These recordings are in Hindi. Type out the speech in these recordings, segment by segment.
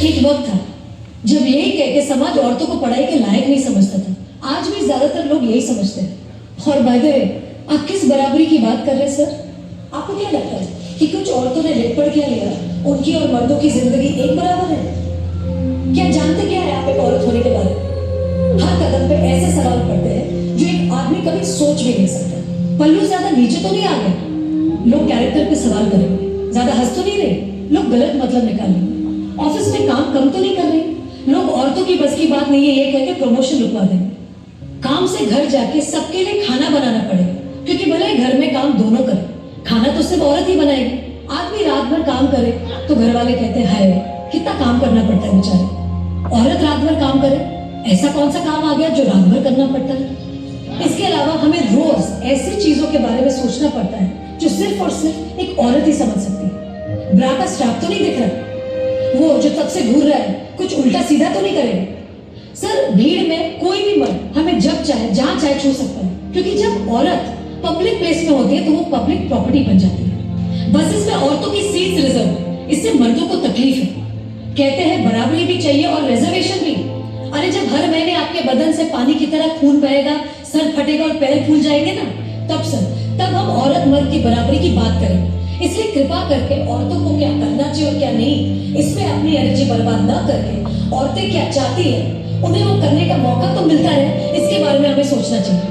एक वक्त था जब यही कह के समाज औरतों को पढ़ाई के लायक नहीं समझता था। आज भी ज्यादातर लोग यही समझते हैं। और बाय द वे, आप किस बराबरी की बात कर रहे हैं सर? आपको क्या लगता है कि कुछ औरतों ने लिख पढ़ क्या लिया, उनकी और मर्दों की जिंदगी एक बराबर है? क्या जानते क्या है आप एक औरत होने के बारे में? हर कदम पे ऐसे सवाल पड़ते हैं जो एक आदमी कभी सोच भी नहीं सकता। पल्लू ज्यादा नीचे तो नहीं आ गए? लोग कैरेक्टर पे सवाल करेंगे। ज्यादा हंस तो नहीं रहे? लोग गलत मतलब निकालेंगे। ऑफिस में काम कम तो नहीं कर रहे? लोग औरतों की बस की बात नहीं है ये कहकर प्रमोशन रुकवा देंगे। काम से घर जाके सबके लिए खाना बनाना पड़ेगा, क्योंकि भले घर में काम दोनों करें, खाना तो सिर्फ औरत ही बनाएगी। आदमी रात भर काम करे तो घर वाले कहते हैं हाय कितना काम करना पड़ता है बेचारे। औरत रात भर काम करे, ऐसा कौन सा काम आ गया जो रात भर करना पड़ता है? इसके अलावा हमें रोज ऐसी चीजों के बारे में सोचना पड़ता है जो सिर्फ और सिर्फ एक औरत ही समझ सकती है। ब्रा का स्ट्रैप तो नहीं दिख रहा, वो जो तब से घूर रहा है कुछ उल्टा सीधा तो नहीं करेगा? सर, भीड़ में कोई भी मर्द हमें जब चाहे जहां चाहे छू सकता है, क्योंकि जब औरत पब्लिक प्लेस में होती है तो वो पब्लिक प्रॉपर्टी बन जाती है। बसेस में औरतों की सीट्स रिजर्व है, इससे मर्दों को तकलीफ है। कहते हैं बराबरी भी चाहिए और रिजर्वेशन भी। अरे जब हर महीने आपके बदन से पानी की तरह खून बहेगा, सर फटेगा और पैर फूल जाएंगे ना, तब हम औरत मर्द की बराबरी की बात करेंगे। इसलिए कृपा करके औरतों को क्या करना चाहिए और क्या नहीं, इस पे अपनी एनर्जी बर्बाद न करके औरतें क्या चाहती है उन्हें वो करने का मौका तो मिलता है, इसके बारे में हमें सोचना चाहिए।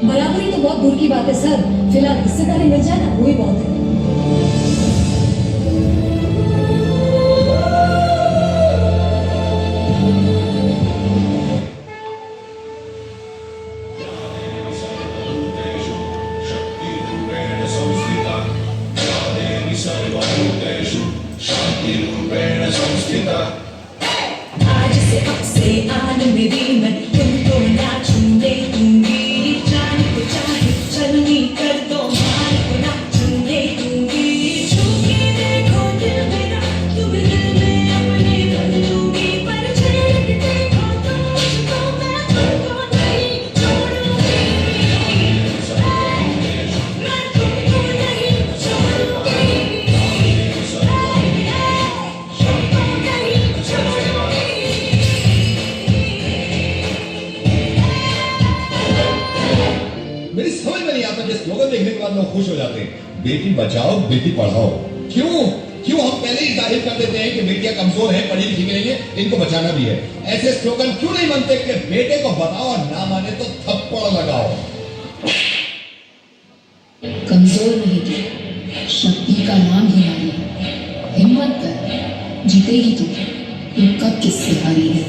बराबरी तो बहुत दूर की बात है सर, फिलहाल हिस्सेदारी मिल जाए ना, वही बहुत है। आज से अब से आन मेरी मैं तुमको ना छूने दूंगी, जाने को चाहे चलनी कर दो, मान को ना छूने दूंगी। छू के देखो दिल मेरा, तुम्हें दिल में अपने कर दूंगी, पर छेड़ के देखो तो मुझको, मैं तुमको नहीं छोड़ूंगी, मैं तुमको नहीं छोड़ूंगी। मेरी समझ में नहीं आता कि स्लोगन देखने के बाद लोग खुश हो जाते हैं, बेटी बचाओ बेटी पढ़ाओ। क्यों हम पहले ही जाहिर कर देते हैं कि बेटियां कमजोर हैं, पढ़ी लिखी नहीं है, इनको बचाना भी है। ऐसे स्लोगन क्यों नहीं बनते कि बेटे को बताओ और ना माने तो थप्पड़ लगाओ। कमजोर नहीं थी, शक्ति का नाम ही नारी है। हिम्मत कर, जीतेगी तू कब किससे हारी है।